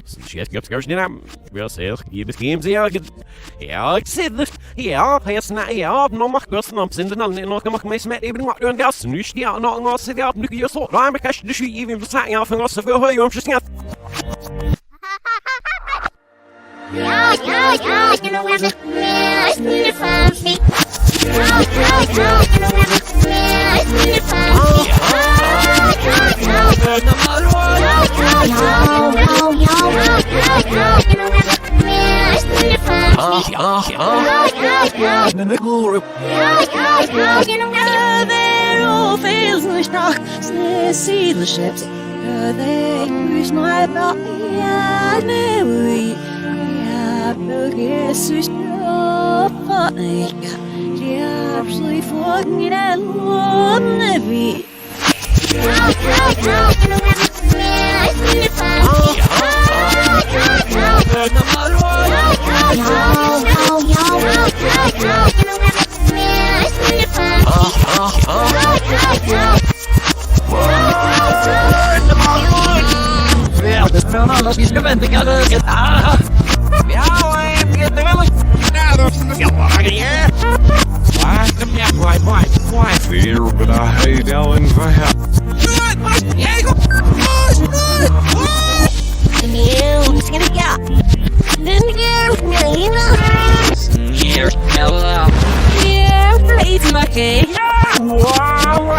Shit, jag ska snälla. Jag ser, det skems jag. Ja, ser det. Ja, jag snä, ja, no makar snabbt sen den andra något makar mig smärt ibland makar en gas nu ska någon så det mycket jag så. Nej, men kanske det skulle ju inte säga för oss för höj om snätt. Ja, you know where the is the fancy. Ja, you know where the is the fancy. See the ships, they push my body, and we have to guess who's funny. She actually fucking and wouldn't it be? Vi ska vänta kallet. Why fear but I hate Ellen for help. Here's Ella. Yeah, it's my cake. Wow,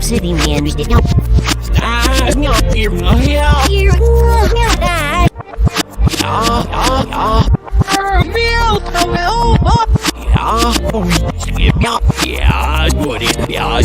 City man, we did not. Ja,